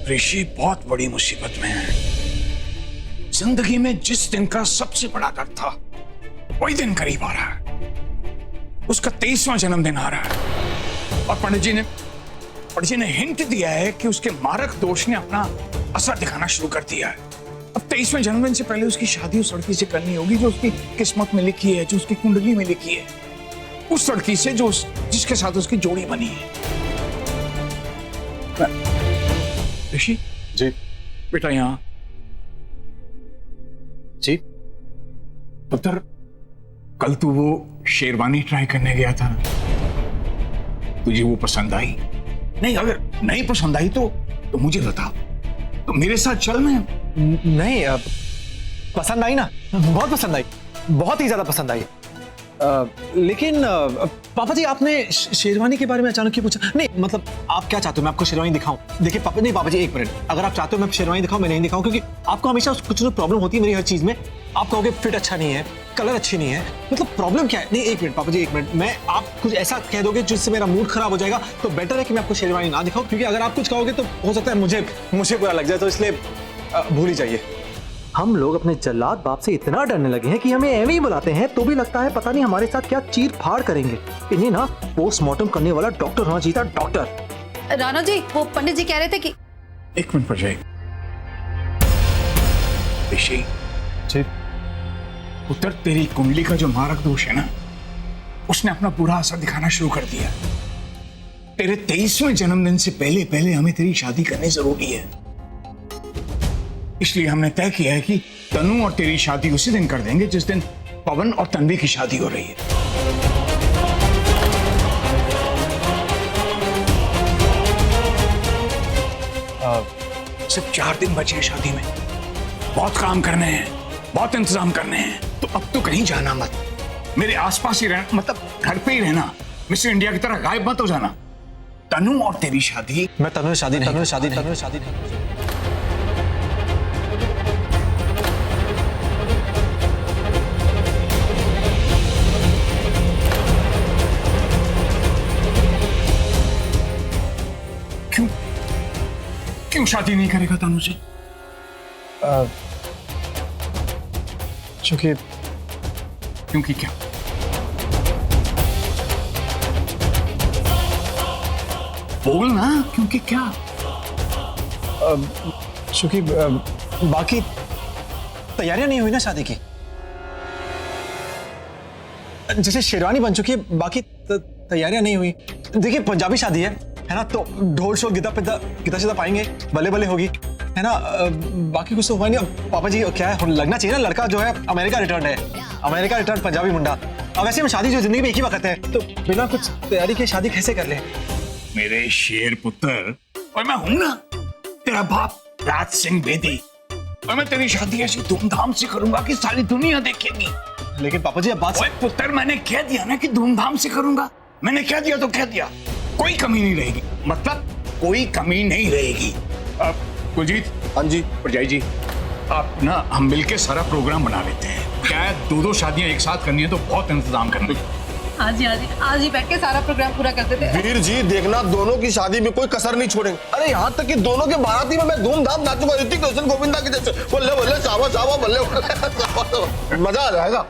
ऋषि बहुत बड़ी मुसीबत में है। जिंदगी में जिस दिन का सबसे बड़ा डर था वही दिन करीब आ रहा है। उसका 23वां जन्मदिन आ रहा है और पंडित जी ने हिंट दिया है कि उसके मारक दोष ने अपना असर दिखाना शुरू कर दिया है। अब 23वें जन्मदिन से पहले उसकी शादी उस लड़की से करनी होगी जो उसकी किस्मत में लिखी है, जो उसकी कुंडली में लिखी है, उस लड़की से जिसके साथ उसकी जोड़ी बनी है। ऋषि जी बेटा यहाँ जी। पुत्र, कल तू वो शेरवानी ट्राई करने गया था, तुझे वो पसंद आई? नहीं, अगर नहीं पसंद आई तो मुझे बता, तो मेरे साथ चल। मैं नहीं, पसंद आई ना, बहुत पसंद आई, बहुत ही ज्यादा पसंद आई। लेकिन पापा जी, आपने शेरवानी के बारे में अचानक क्यों पूछा? नहीं मतलब आप क्या चाहते हो मैं आपको शेरवानी दिखाऊं? देखिए पापा जी एक मिनट, अगर आप चाहते हो मैं शेरवानी दिखाऊं, मैं नहीं दिखाऊं, क्योंकि आपको हमेशा कुछ ना प्रॉब्लम होती है मेरी हर चीज में। आप कहोगे फिट अच्छा नहीं है, कलर अच्छी नहीं है, मतलब प्रॉब्लम क्या है? नहीं एक मिनट पापा जी, एक मिनट, मैं आप कुछ ऐसा कह दोगे जिससे मेरा मूड खराब हो जाएगा, तो बेटर है कि मैं आपको शेरवानी ना दिखाऊं, क्योंकि अगर आप कुछ कहोगे तो हो सकता है मुझे बुरा लग जाए, तो इसलिए भूल ही जाइए। हम लोग अपने जल्लाद बाप से इतना डरने लगे हैं कि हमें एवं ही बुलाते हैं, तो भी लगता है पता नहीं हमारे साथ क्या चीर फाड़ करेंगे। इन्हें ना पोस्टमार्टम करने वाला डॉक्टर होना चाहिए था, डॉक्टर। राणा जी, वो पंडित जी कह रहे थे कि एक मिनट पर जाए। ऋषि जी पुत्र, तेरी कुंडली का जो मारक दोष है ना, उसने अपना पूरा असर दिखाना शुरू कर दिया। तेरे 23वें जन्मदिन से पहले हमें तेरी शादी करनी जरूरी है। इसलिए हमने तय किया है कि तनु और तेरी शादी उसी दिन कर देंगे जिस दिन पवन और तन्वी की शादी हो रही है। सिर्फ 4 दिन बचे हैं शादी में, बहुत काम करने हैं, बहुत इंतजाम करने हैं, तो अब तो कहीं जाना मत, मेरे आसपास ही रहना, मतलब घर पे ही रहना, मिस्टर इंडिया की तरह गायब मत हो जाना। तनु और तेरी शादी, मैं तनु से शादी नहीं। क्यों शादी नहीं करेगा तनु से? क्योंकि क्या? बोल ना, क्योंकि क्या? क्योंकि बाकी तैयारियां नहीं हुई ना शादी की। जैसे शेरवानी बन चुकी है, बाकी तैयारियां नहीं हुई। देखिए पंजाबी शादी है ना, तो ढोल शोल गीता सीधा पाएंगे, बल्ले बल्ले होगी, है ना। बाकी कुछ तो हुआ नहीं। अब पापा जी क्या है, लगना चाहिए ना, लड़का जो है अमेरिका रिटर्न पंजाबी मुंडा। अब वैसे में शादी जो जिंदगी में एक ही वक्त है, तो बिना कुछ तैयारी के शादी कैसे कर ले? मेरे शेर पुत्र, और मैं हूं ना तेरा बाप राज सिंह बेदी, और मैं तेरी शादी ऐसी धूमधाम से करूंगा कि सारी दुनिया देखेगी। लेकिन पापा जी अब बात, पुत्र मैंने कह दिया ना कि धूमधाम से करूंगा, मैंने कह दिया तो कह दिया, कोई कमी नहीं रहेगी, मतलब कोई कमी नहीं रहेगी। अब कुलजीत, हाँ जी परजाई जी, आप ना हम मिलके सारा प्रोग्राम बना लेते हैं। क्या है, 2 शादियां एक साथ करनी है तो बहुत इंतजाम करना है। आज ही बैठ के सारा प्रोग्राम पूरा कर देते हैं। वीर जी देखना, दोनों की शादी में कोई कसर नहीं छोड़ेंगे। अरे यहाँ तक कि दोनों के बाराती में मैं धूमधाम नाचूंगा, ऋतिक रोशन गोविंदा के जैसे, बल्ले बल्ले चावा चावा बल्ले बल्ले, मजा आ जाएगा।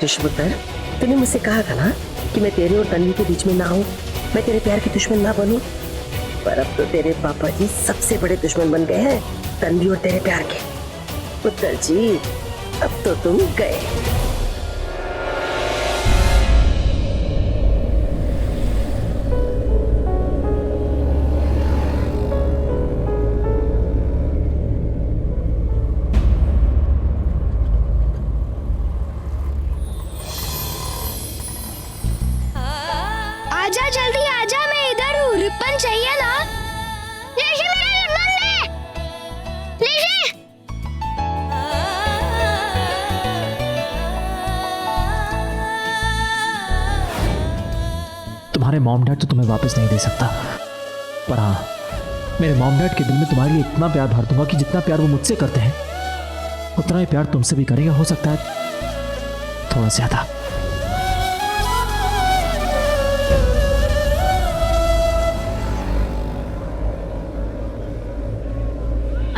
दुश्मन, तूने मुझसे कहा था ना कि मैं तेरे और तन्वी के बीच में ना हूँ, मैं तेरे प्यार की दुश्मन ना बनूं, पर अब तो तेरे पापा जी सबसे बड़े दुश्मन बन गए हैं, तन्वी और तेरे प्यार के। पुत्र जी अब तो तुम गए। आजा जल्दी आजा, मैं इधर हूँ। रिबन चाहिए ना? ऋषि मेरा रिबन ले। ऋषि! तुम्हारे मॉम डैड तो तुम्हें वापस नहीं दे सकता, पर हाँ मेरे मॉम डैड के दिल में तुम्हारे लिए इतना प्यार भर दूंगा कि जितना प्यार वो मुझसे करते हैं उतना ही प्यार तुमसे भी करेगा, हो सकता है थोड़ा ज्यादा।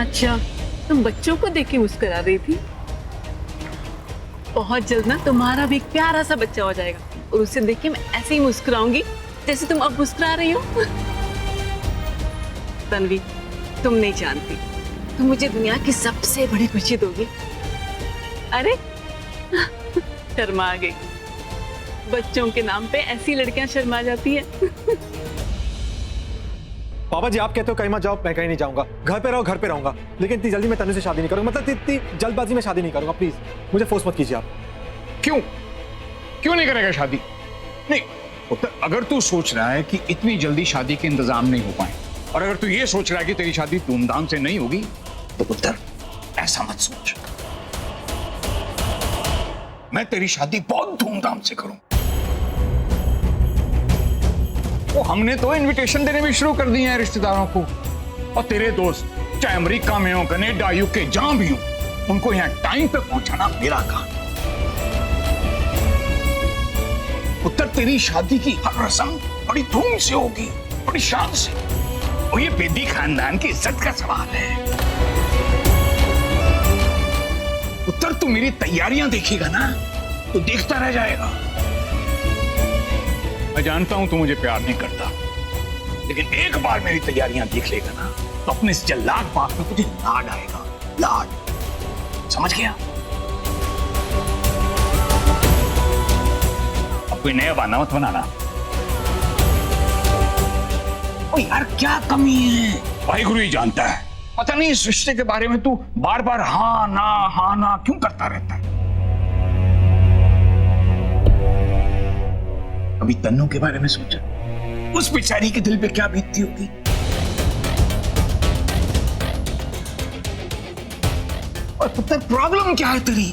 अच्छा, तुम बच्चों को देख के मुस्कुरा रही थी। बहुत जल्द ना तुम्हारा भी एक प्यारा सा बच्चा हो जाएगा और उसे देख के मैं ऐसे ही मुस्कुराऊंगी जैसे तुम अब मुस्कुरा रही हो। तन्वी, तुम नहीं जानती, तुम मुझे दुनिया की सबसे बड़ी खुशी दोगी। अरे शर्मा गई। बच्चों के नाम पे ऐसी लड़कियां शर्मा जाती है। पापा जी आप कहते हो कहीं मत जाओ, मैं कहीं नहीं जाऊंगा, घर पे रहो, घर पे रहूंगा, लेकिन इतनी जल्दी मैं तनु से शादी नहीं करूंगा, मतलब इतनी जल्दबाजी में शादी नहीं करूंगा, प्लीज मुझे फोर्स मत कीजिए आप। क्यों क्यों नहीं करेगा शादी? नहीं पुत्र, अगर तू सोच रहा है कि इतनी जल्दी शादी के इंतजाम नहीं हो पाए, और अगर तू ये सोच रहा है कि तेरी शादी धूमधाम से नहीं होगी, तो पुत्र ऐसा मत सोच। मैं तेरी शादी बहुत धूमधाम से करूं। वो हमने तो इनविटेशन देने भी शुरू कर दिए हैं रिश्तेदारों को, और तेरे दोस्त चाहे अमेरिका में हो, कनाडा, यूके, जहां भी हो, उनको यहां टाइम पे पहुंचाना मेरा काम। पुत्र तेरी शादी की हर रस्म बड़ी धूम से होगी, बड़ी शान से, और ये बेदी खानदान की इज्जत का सवाल है। पुत्र तू मेरी तैयारियां देखेगा ना तो देखता रह जाएगा। मैं जानता हूं तू मुझे प्यार नहीं करता, लेकिन एक बार मेरी तैयारियां देख लेगा ना तो अपने इस जल्लाद बाप में तुझे लाड आएगा, लाड। समझ गया? अब कोई नया बहाना मत बनाना। ओ यार क्या कमी है, वाहिगुरु ही जानता है। पता नहीं इस रिश्ते के बारे में तू बार बार हाँ ना क्यों करता रहता है। अभी तन्नू के बारे में सोचा, उस बेचारी के दिल पे क्या बीतती होगी। और पुत्र प्रॉब्लम क्या है तेरी?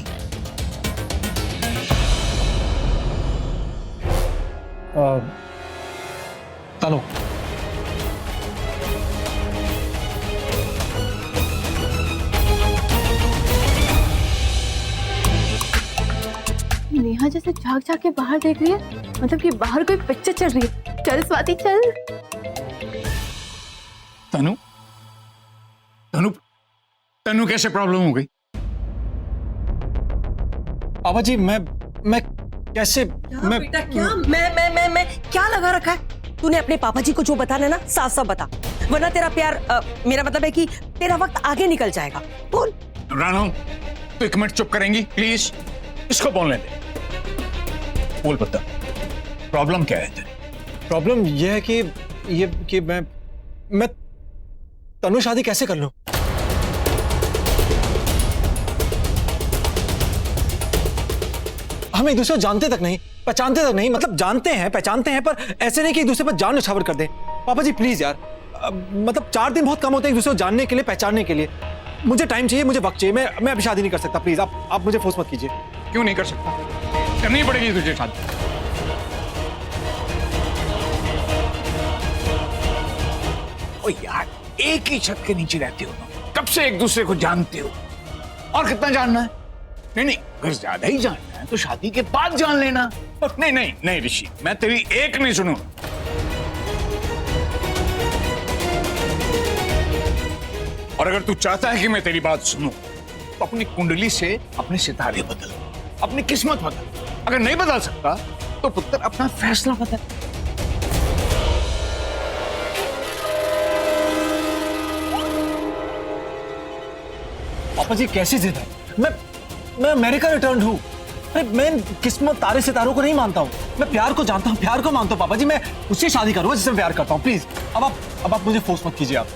तनु, नेहा जैसे झाग झाग के बाहर देख रही है, मतलब कि बाहर कोई पिक्चर चल रही है। चल स्वाति चल। तनु तनु तनु कैसे प्रॉब्लम हो गई? पापा जी मैं कैसे मैं बेटा क्या मैं क्या लगा रखा है? तूने अपने पापा जी को जो बताना ना साफ साफ बता, वरना तेरा प्यार मेरा मतलब है कि तेरा वक्त आगे निकल जाएगा। बोल। रानो तो एक मिनट चुप करेंगी प्लीज, इसको बोलने दे। बोल पुत्र, प्रॉब्लम क्या है तेरी? प्रॉब्लम यह है कि मैं तनु शादी कैसे कर लूं? हम एक दूसरे को जानते तक नहीं, पहचानते तक नहीं, मतलब जानते हैं पहचानते हैं पर ऐसे नहीं कि एक दूसरे पर जान न्यौछावर कर दें। पापा जी प्लीज यार, मतलब 4 दिन बहुत कम होते हैं एक दूसरे को जानने के लिए, पहचानने के लिए। मुझे टाइम चाहिए, मुझे वक्त चाहिए, मैं अभी शादी नहीं कर सकता, प्लीज आप मुझे फोर्स मत कीजिए। क्यों नहीं कर सकता? करनी पड़ेगी तुझे शादी। ओ यार एक ही छत के नीचे रहते हो तुम, कब से एक दूसरे को जानते हो, और कितना जानना है? नहीं अगर ज्यादा ही जानना है तो शादी के बाद जान लेना। नहीं ऋषि, मैं तेरी एक नहीं सुनूंगा। और अगर तू चाहता है कि मैं तेरी बात सुनूं तो अपनी कुंडली से अपने सितारे बदल, अपनी किस्मत बदल। अगर नहीं बदल सकता तो पुत्र अपना फैसला बदल। पापा जी कैसी जिद है? मैं अमेरिका रिटर्न हूँ, मैं किस्मत तारे सितारों को नहीं मानता हूँ, मैं प्यार को जानता हूँ, प्यार को मानता हूँ। पापा जी मैं उससे शादी करूंगा जिससे प्यार करता हूँ, प्लीज अब आप मुझे फोर्स मत कीजिए आप।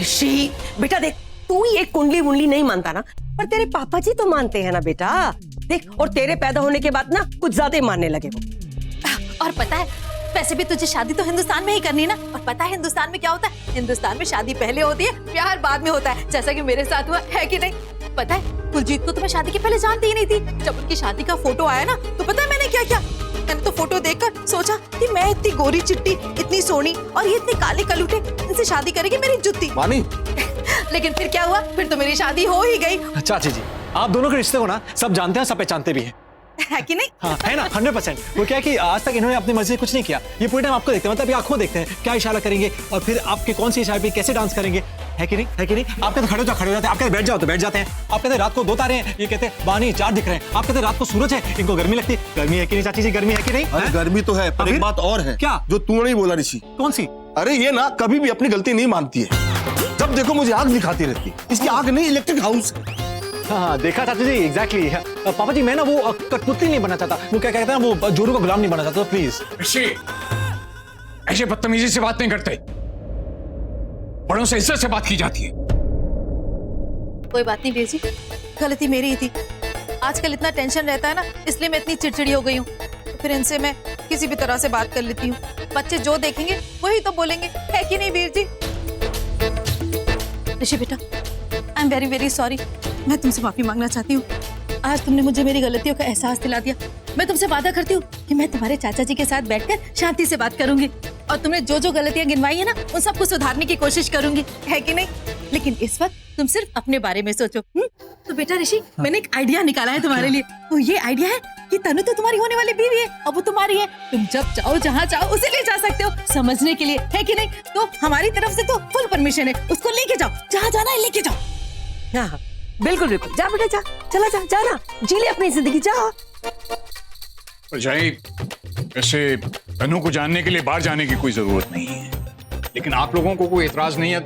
ऋषि बेटा देख, तू ही एक कुंडली वुंडली नहीं मानता ना, पर तेरे पापा जी तो मानते हैं ना बेटा। देख, और तेरे पैदा होने के बाद ना कुछ ज्यादा ही मानने लगे वो। और पता है वैसे भी तुझे शादी तो हिंदुस्तान में ही करनी ना, और पता है हिंदुस्तान में क्या होता है? हिंदुस्तान में शादी पहले होती है, प्यार बाद में होता है, जैसा कि मेरे साथ हुआ है कि नहीं? पता है कुलजीत को तो मैं शादी के पहले जानती ही नहीं थी। जब उनकी शादी का फोटो आया ना तो पता है मैंने क्या किया? मैंने तो फोटो देखकर सोचा कि मैं इतनी गोरी चिट्टी, इतनी सोनी, और ये इतने काले कलूटे, इनसे शादी करेगी मेरी जुत्ती। मानी लेकिन फिर क्या हुआ? फिर तो मेरी शादी हो ही गई। चाची जी आप दोनों के रिश्ते को ना सब जानते हैं, सब पहचानते भी हैं। है कि नहीं? हाँ है ना, 100%। वो क्या है कि आज तक इन्होंने अपनी मर्जी से कुछ नहीं किया, ये पूरे टाइम आपको देखते हैं, मतलब ये आंखों देखते हैं क्या इशारा करेंगे और फिर आपके कौन सी इशारे पे कैसे डांस करेंगे, है कि नहीं, है कि नहीं? आप कहते खड़े हो जाते हैं, आप कहते बैठ जाओ तो बैठ जाते हैं, आप कहते रात को 2 तारे हैं, ये कहते बानी 4 दिख रहे हैं, आप कहते रात को सूरज है, इनको गर्मी लगती है। गर्मी है कि नहीं चाची जी, गर्मी है कि नहीं? अरे गर्मी तो है, पर एक बात और है। क्या? जो तूने नहीं बोला ऋषि। कौन सी? अरे ये ना कभी भी अपनी गलती नहीं मानती है, जब देखो मुझे आग दिखाती रहती है। इसकी आग नहीं, इलेक्ट्रिक हाउस। हाँ देखा चाची जी, एग्जैक्टली। पापा जी मैं ना वो कठपुतली नहीं बनना चाहता, वो क्या कहते हैं वो जोरू का गुलाम नहीं बनना चाहता, प्लीज। ऋषि, ऐसे बदतमीजी से बात नहीं करते, बड़ों से इज्जत से बात की जाती है। कोई बात नहीं वीर जी, गलती मेरी ही थी। आजकल इतना टेंशन रहता है ना, इसलिए मैं इतनी चिड़चिड़ी हो गई हूँ। तो फिर इनसे मैं किसी भी तरह से बात कर लेती हूँ। बच्चे जो देखेंगे वही तो बोलेंगे, है कि नहीं वीर जी? ऋषि बेटा, I am very very sorry. मैं तुमसे माफी मांगना चाहती हूँ। आज तुमने मुझे मेरी गलतियों का एहसास दिला दिया। मैं तुमसे वादा करती हूँ कि मैं तुम्हारे चाचा जी के साथ बैठकर शांति से बात करूंगी और तुमने जो जो गलतियां गिनवाई है ना, उन सबको सुधारने की कोशिश करूंगी, है कि नहीं? लेकिन इस वक्त तुम सिर्फ अपने बारे में सोचो। तो बेटा ऋषि, मैंने एक आइडिया निकाला है तुम्हारे लिए। वो ये आइडिया है कि तनु तो तुम्हारी होने वाली बीवी है और वो तुम्हारी है। तुम जब चाहो जहाँ चाहो उसे ले जा सकते हो समझने के लिए, है कि नहीं? तो हमारी तरफ से तो फुल परमिशन है, उसको लेके जाओ, जहाँ जाना है लेके जाओ। हाँ हाँ बिल्कुल बिल्कुल, जा बेटा जा, चला जा, जाना, जी ले अपनी जिंदगी, जा। जाए, वैसे तनु को जानने के लिए बाहर जाने की कोई जरूरत नहीं है, लेकिन आप लोगों को कोई एतराज नहीं है?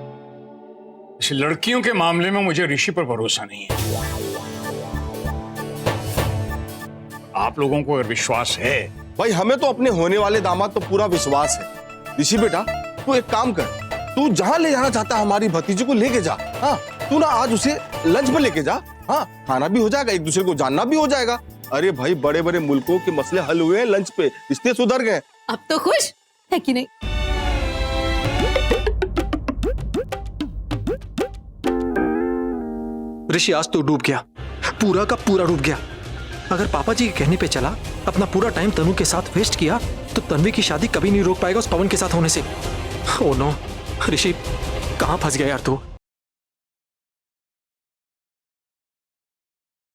इस लड़कियों के मामले में मुझे ऋषि पर भरोसा नहीं है। आप लोगों को अगर विश्वास है, भाई हमें तो अपने होने वाले दामाद तो पूरा विश्वास है। ऋषि बेटा तू एक काम कर, तू जहां ले जाना चाहता है हमारी भतीजी को लेके जा। हाँ तू ना आज उसे लंच पे लेके जा। हाँ खाना भी हो जाएगा, एक दूसरे को जानना भी हो जाएगा। अरे भाई बड़े बड़े मुल्कों के मसले हल हुए हैं लंच पे, रिश्ते सुधर गए। अब तो खुश है कि नहीं? ऋषि आज तो डूब गया, पूरा का पूरा डूब गया। अगर पापा जी के कहने पे चला, अपना पूरा टाइम तनु के साथ वेस्ट किया, तो तन्वी की शादी कभी नहीं रोक पाएगा उस पवन के साथ होने से। ओह नो ऋषि, कहाँ फंस गया यार तू।